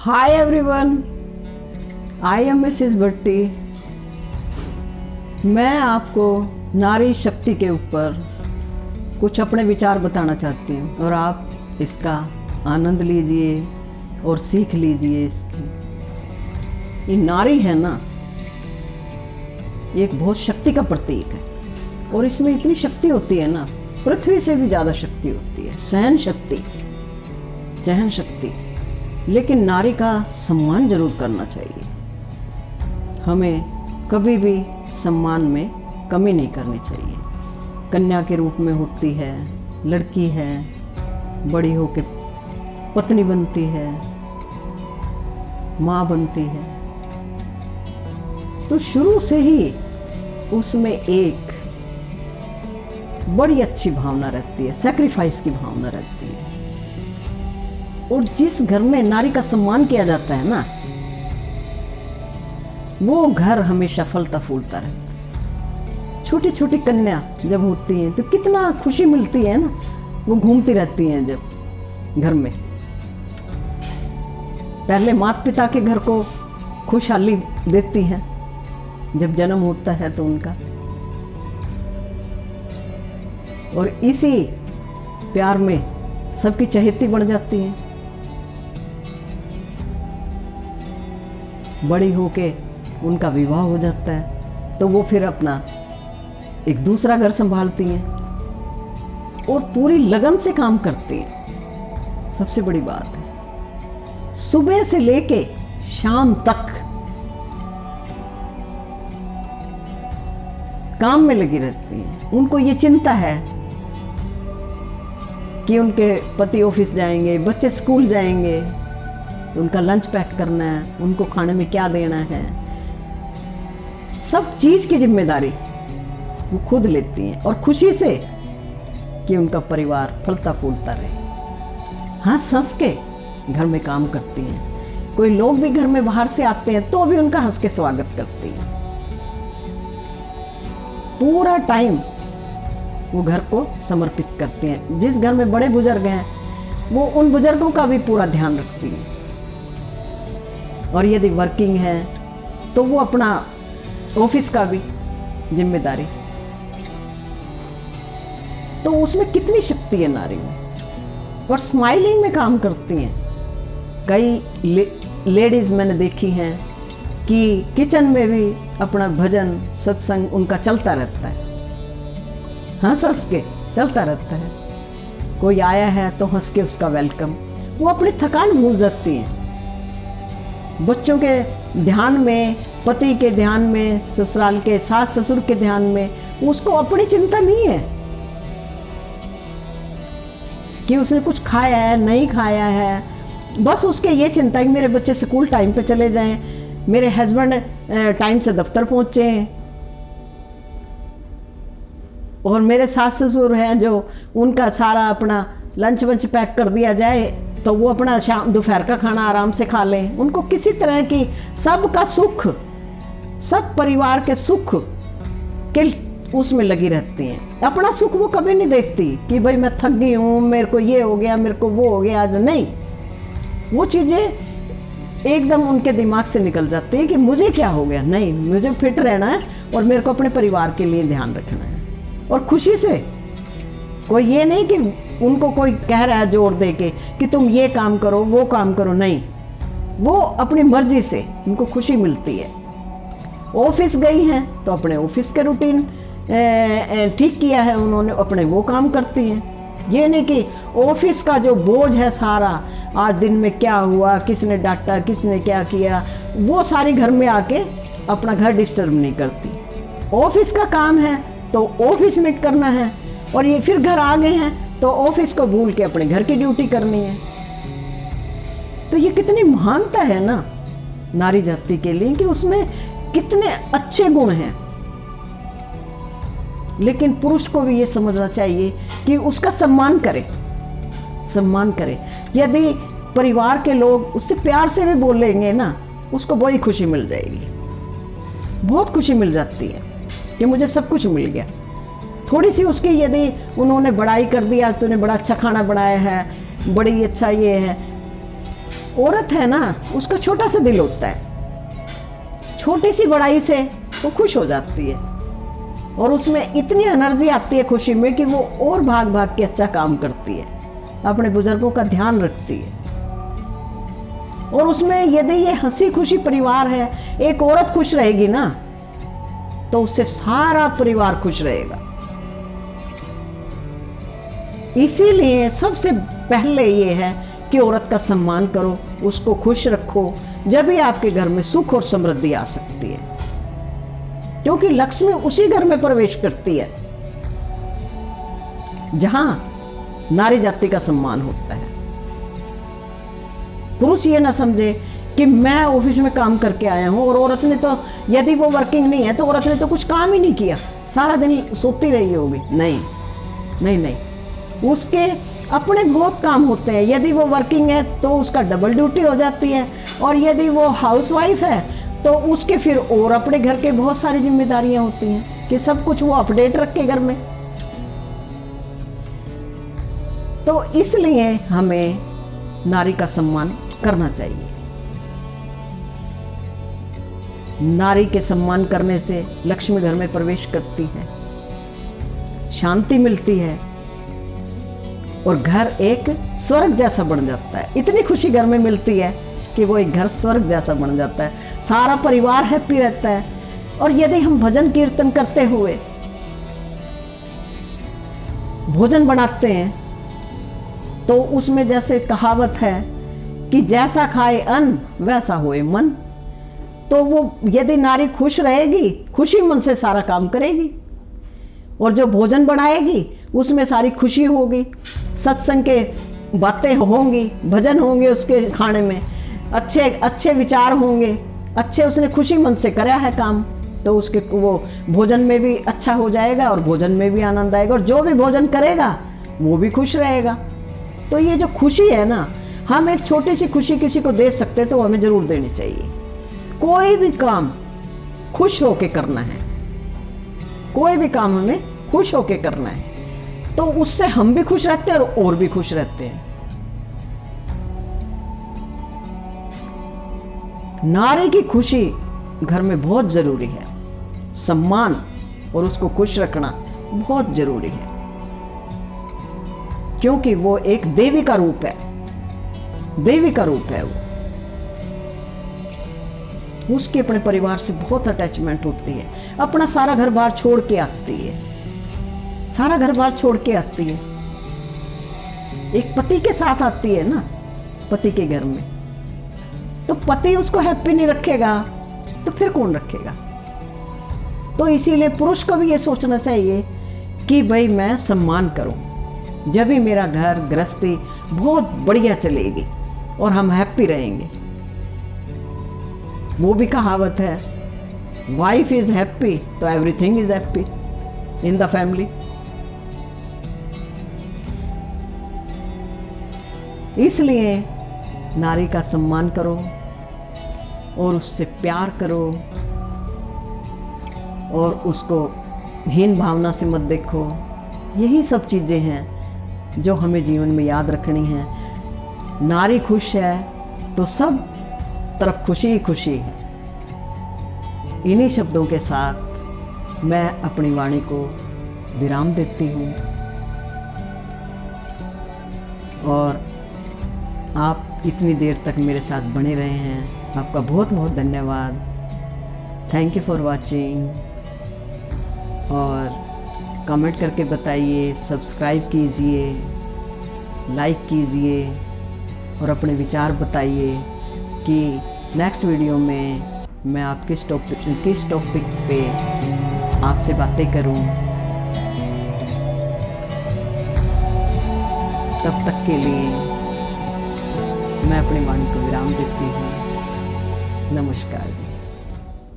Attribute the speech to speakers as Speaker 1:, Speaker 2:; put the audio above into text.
Speaker 1: Hi everyone, I am Mrs Bhatti. मैं आपको नारी शक्ति के ऊपर कुछ अपने विचार बताना चाहती हूँ और आप इसका आनंद लीजिए और सीख लीजिए। इसकी ये नारी है ना, ये एक बहुत शक्ति का प्रतीक है और इसमें इतनी शक्ति होती है ना, पृथ्वी से भी ज़्यादा शक्ति होती है, सहन शक्ति। लेकिन नारी का सम्मान जरूर करना चाहिए। हमें कभी भी सम्मान में कमी नहीं करनी चाहिए। कन्या के रूप में होती है, लड़की है, बड़ी होकर पत्नी बनती है, माँ बनती है, तो शुरू से ही उसमें एक बड़ी अच्छी भावना रहती है, सैक्रिफाइस की भावना रहती है। और जिस घर में नारी का सम्मान किया जाता है ना, वो घर हमेशा फलता फूलता रहता है। छोटी छोटी कन्या जब होती हैं तो कितना खुशी मिलती है ना, वो घूमती रहती हैं जब घर में। पहले माता पिता के घर को खुशहाली देती हैं जब जन्म होता है तो उनका, और इसी प्यार में सबकी चहेती बन जाती हैं। बड़ी होके उनका विवाह हो जाता है तो वो फिर अपना एक दूसरा घर संभालती हैं और पूरी लगन से काम करती हैं। सबसे बड़ी बात है, सुबह से लेके शाम तक काम में लगी रहती हैं। उनको ये चिंता है कि उनके पति ऑफिस जाएंगे, बच्चे स्कूल जाएंगे, तो उनका लंच पैक करना है, उनको खाने में क्या देना है, सब चीज की जिम्मेदारी वो खुद लेती हैं और खुशी से कि उनका परिवार फलता फूलता रहे। हंस हंस के घर में काम करती हैं। कोई लोग भी घर में बाहर से आते हैं तो भी उनका हंस के स्वागत करती हैं। पूरा टाइम वो घर को समर्पित करती हैं। जिस घर में बड़े बुजुर्ग हैं वो उन बुजुर्गों का भी पूरा ध्यान रखती हैं। और यदि वर्किंग है तो वो अपना ऑफिस का भी जिम्मेदारी, तो उसमें कितनी शक्ति है नारी में। और स्माइलिंग में काम करती हैं। कई लेडीज मैंने देखी हैं कि किचन में भी अपना भजन सत्संग उनका चलता रहता है, हंस हंस के चलता रहता है। कोई आया है तो हंस के उसका वेलकम। वो अपनी थकान भूल जाती हैं। बच्चों के ध्यान में, पति के ध्यान में, ससुराल के सास ससुर के ध्यान में, उसको अपनी चिंता नहीं है कि उसने कुछ खाया है नहीं खाया है। बस उसके ये चिंता है कि मेरे बच्चे स्कूल टाइम पे चले जाएं, मेरे हस्बैंड टाइम से दफ्तर पहुंचे, और मेरे सास ससुर हैं जो उनका सारा अपना लंच वंच पैक कर दिया जाए तो वो अपना शाम दोपहर का खाना आराम से खा लें। उनको किसी तरह की सबका सुख, सब परिवार के सुख के उसमें लगी रहती हैं। अपना सुख वो कभी नहीं देखती कि भाई मैं थक गई हूँ, मेरे को ये हो गया, मेरे को वो हो गया। आज नहीं, वो चीज़ें एकदम उनके दिमाग से निकल जाती हैं कि मुझे क्या हो गया। नहीं, मुझे फिट रहना है और मेरे को अपने परिवार के लिए ध्यान रखना है। और खुशी से, कोई ये नहीं कि उनको कोई कह रहा है जोर दे के कि तुम ये काम करो वो काम करो, नहीं, वो अपनी मर्जी से उनको खुशी मिलती है। ऑफिस गई हैं तो अपने ऑफिस के रूटीन ठीक किया है उन्होंने, अपने वो काम करती हैं। ये नहीं कि ऑफिस का जो बोझ है सारा, आज दिन में क्या हुआ, किसने डांटा, किसने क्या किया, वो सारी घर में आके अपना घर डिस्टर्ब नहीं करती। ऑफिस का काम है तो ऑफिस में करना है, और ये फिर घर आ गए हैं तो ऑफिस को भूल के अपने घर की ड्यूटी करनी है। तो ये कितनी महानता है ना नारी जाति के लिए, कि उसमें कितने अच्छे गुण हैं। लेकिन पुरुष को भी ये समझना चाहिए कि उसका सम्मान करे। यदि परिवार के लोग उससे प्यार से भी बोलेंगे ना, उसको बड़ी खुशी मिल जाएगी, बहुत खुशी मिल जाती है कि मुझे सब कुछ मिल गया। थोड़ी सी उसकी यदि उन्होंने बड़ाई कर दी, आज तूने बड़ा अच्छा खाना बनाया है, बड़ी अच्छा ये है, औरत है ना, उसका छोटा सा दिल होता है, छोटी सी बड़ाई से वो खुश हो जाती है और उसमें इतनी एनर्जी आती है खुशी में कि वो और भाग भाग के अच्छा काम करती है, अपने बुजुर्गों का ध्यान रखती है। और उसमें यदि ये हंसी खुशी परिवार है, एक औरत खुश रहेगी ना तो उससे सारा परिवार खुश रहेगा। इसीलिए सबसे पहले ये है कि औरत का सम्मान करो, उसको खुश रखो, जब भी आपके घर में सुख और समृद्धि आ सकती है, क्योंकि लक्ष्मी उसी घर में प्रवेश करती है जहां नारी जाति का सम्मान होता है। पुरुष ये ना समझे कि मैं ऑफिस में काम करके आया हूं और औरत ने तो, यदि वो वर्किंग नहीं है तो औरत ने तो कुछ काम ही नहीं किया, सारा दिन सोती रही होगी। नहीं नहीं नहीं, उसके अपने बहुत काम होते हैं। यदि वो वर्किंग है तो उसका डबल ड्यूटी हो जाती है, और यदि वो हाउसवाइफ है तो उसके फिर और अपने घर के बहुत सारी जिम्मेदारियां होती हैं कि सब कुछ वो अपडेट रखे घर में। तो इसलिए हमें नारी का सम्मान करना चाहिए। नारी के सम्मान करने से लक्ष्मी घर में प्रवेश करती है, शांति मिलती है और घर एक स्वर्ग जैसा बन जाता है। इतनी खुशी घर में मिलती है कि वो एक घर स्वर्ग जैसा बन जाता है, सारा परिवार हैप्पी रहता है। और यदि हम भजन कीर्तन करते हुए भोजन बनाते हैं तो उसमें जैसे कहावत है कि जैसा खाए अन्न वैसा होए मन। तो वो यदि नारी खुश रहेगी, खुशी मन से सारा काम करेगी, और जो भोजन बनाएगी उसमें सारी खुशी होगी, सत्संग के बातें होंगी, भजन होंगे उसके खाने में, अच्छे अच्छे विचार होंगे, अच्छे उसने खुशी मन से कराया है काम, तो उसके वो भोजन में भी अच्छा हो जाएगा और भोजन में भी आनंद आएगा, और जो भी भोजन करेगा वो भी खुश रहेगा। तो ये जो खुशी है ना, हम एक छोटी सी खुशी किसी को दे सकते तो हमें जरूर देनी चाहिए। कोई भी काम खुश होके करना है, कोई भी काम हमें खुश होके करना है, तो उससे हम भी खुश रहते हैं और भी खुश रहते हैं। नारी की खुशी घर में बहुत जरूरी है, सम्मान और उसको खुश रखना बहुत जरूरी है, क्योंकि वो एक देवी का रूप है, देवी का रूप है वो। उसके अपने परिवार से बहुत अटैचमेंट होती है, अपना सारा घर बार छोड़ के आती है, सारा घर बार छोड़ के आती है। एक पति के साथ आती है ना, पति के घर में, तो पति उसको हैप्पी नहीं रखेगा तो फिर कौन रखेगा। तो इसीलिए पुरुष को भी ये सोचना चाहिए कि भाई मैं सम्मान करूं, जब भी मेरा घर गृहस्थी बहुत बढ़िया चलेगी और हम हैप्पी रहेंगे। वो भी कहावत है, वाइफ इज हैप्पी तो everything is happy in the family. इसलिए नारी का सम्मान करो और उससे प्यार करो और उसको हीन भावना से मत देखो। यही सब चीज़ें हैं जो हमें जीवन में याद रखनी है। नारी खुश है तो सब तरफ खुशी ही खुशी है। इन्हीं शब्दों के साथ मैं अपनी वाणी को विराम देती हूँ और आप इतनी देर तक मेरे साथ बने रहे हैं, आपका बहुत बहुत धन्यवाद। Thank you for watching. और कमेंट करके बताइए, सब्सक्राइब कीजिए, लाइक कीजिए और अपने विचार बताइए कि नेक्स्ट वीडियो में मैं आप किस टॉपिक पे आपसे बातें करूं। तब तक के लिए मैं अपनी वाणी को विराम देती हूँ। नमस्कार।